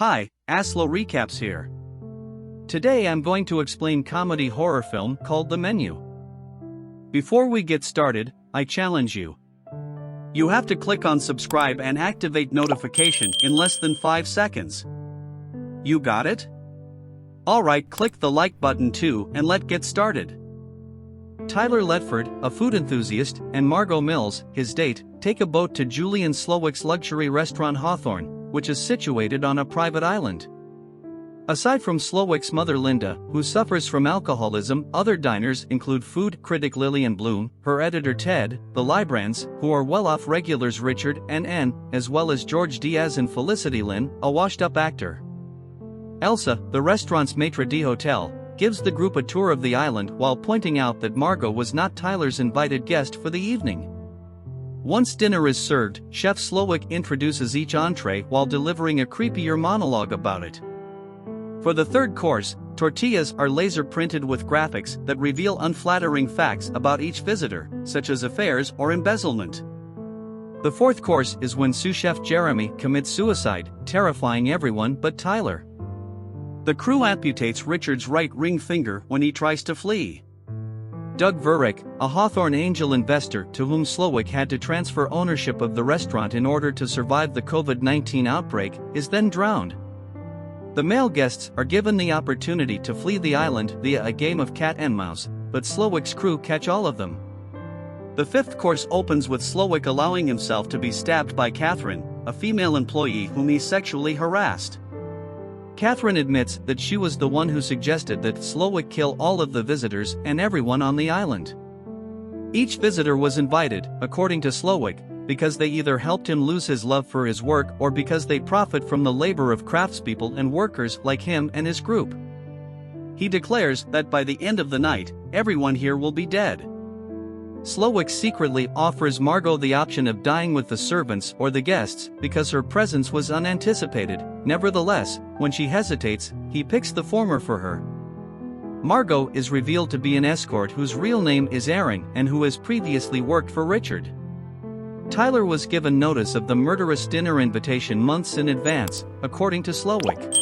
Hi, Aslo Recaps here. Today I'm going to explain comedy horror film called The Menu. Before we get started, I challenge you. You have to click on subscribe and activate notification in less than 5 seconds. You got it? Alright, click the like button too and let's get started. Tyler Letford, a food enthusiast, and Margot Mills, his date, take a boat to Julian Slowik's luxury restaurant Hawthorne, which is situated on a private island. Aside from Slowik's mother Linda, who suffers from alcoholism, other diners include food critic Lillian Bloom, her editor Ted, the Librands, who are well-off regulars Richard and Anne, as well as George Diaz and Felicity Lynn, a washed-up actor. Elsa, the restaurant's maitre d'hotel, gives the group a tour of the island while pointing out that Margot was not Tyler's invited guest for the evening. Once dinner is served, Chef Slowik introduces each entree while delivering a creepier monologue about it. For the third course, tortillas are laser printed with graphics that reveal unflattering facts about each visitor, such as affairs or embezzlement. The fourth course is when sous chef Jeremy commits suicide, terrifying everyone but Tyler. The crew amputates Richard's right ring finger when he tries to flee. Doug Verrick, a Hawthorne angel investor to whom Slowik had to transfer ownership of the restaurant in order to survive the COVID-19 outbreak, is then drowned. The male guests are given the opportunity to flee the island via a game of cat and mouse, but Slowik's crew catch all of them. The fifth course opens with Slowik allowing himself to be stabbed by Catherine, a female employee whom he sexually harassed. Catherine admits that she was the one who suggested that Slowik kill all of the visitors and everyone on the island. Each visitor was invited, according to Slowik, because they either helped him lose his love for his work or because they profit from the labor of craftspeople and workers like him and his group. He declares that by the end of the night, everyone here will be dead. Slowik secretly offers Margot the option of dying with the servants or the guests because her presence was unanticipated. Nevertheless, when she hesitates, he picks the former for her. Margot is revealed to be an escort whose real name is Erin and who has previously worked for Richard. Tyler was given notice of the murderous dinner invitation months in advance, according to Slowik.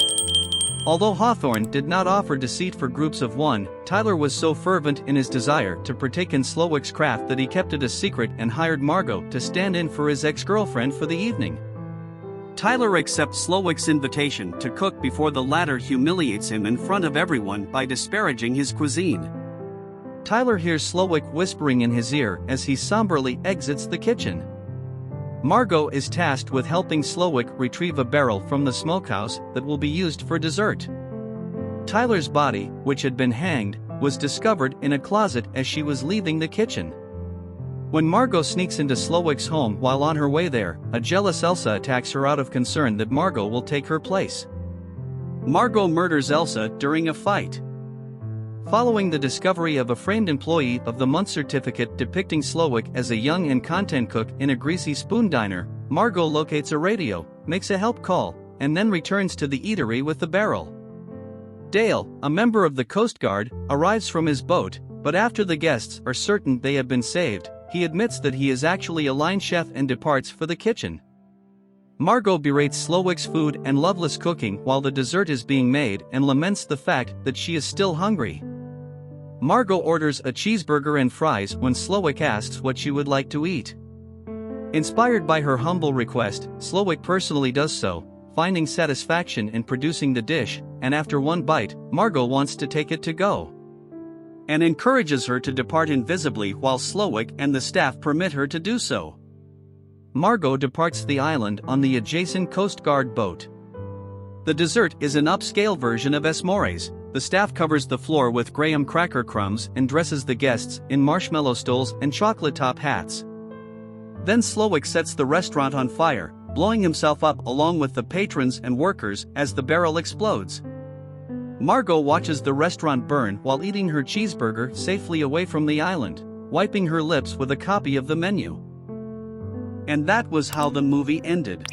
Although Hawthorne did not offer deceit for groups of one, Tyler was so fervent in his desire to partake in Slowik's craft that he kept it a secret and hired Margot to stand in for his ex-girlfriend for the evening. Tyler accepts Slowik's invitation to cook before the latter humiliates him in front of everyone by disparaging his cuisine. Tyler hears Slowik whispering in his ear as he somberly exits the kitchen. Margot is tasked with helping Slowik retrieve a barrel from the smokehouse that will be used for dessert. Tyler's body, which had been hanged, was discovered in a closet as she was leaving the kitchen. When Margot sneaks into Slowik's home while on her way there, a jealous Elsa attacks her out of concern that Margot will take her place. Margot murders Elsa during a fight. Following the discovery of a framed employee of the month certificate depicting Slowik as a young and content cook in a greasy spoon diner, Margot locates a radio, makes a help call, and then returns to the eatery with the barrel. Dale, a member of the Coast Guard, arrives from his boat, but after the guests are certain they have been saved, he admits that he is actually a line chef and departs for the kitchen. Margot berates Slowik's food and loveless cooking while the dessert is being made and laments the fact that she is still hungry. Margot orders a cheeseburger and fries when Slowik asks what she would like to eat. Inspired by her humble request, Slowik personally does so, finding satisfaction in producing the dish, and after one bite, Margot wants to take it to go and encourages her to depart invisibly while Slowik and the staff permit her to do so. Margot departs the island on the adjacent Coast Guard boat. The dessert is an upscale version of s'mores. The staff covers the floor with graham cracker crumbs and dresses the guests in marshmallow stoles and chocolate top hats. Then Slowik sets the restaurant on fire, blowing himself up along with the patrons and workers as the barrel explodes. Margot watches the restaurant burn while eating her cheeseburger safely away from the island, wiping her lips with a copy of the menu. And that was how the movie ended.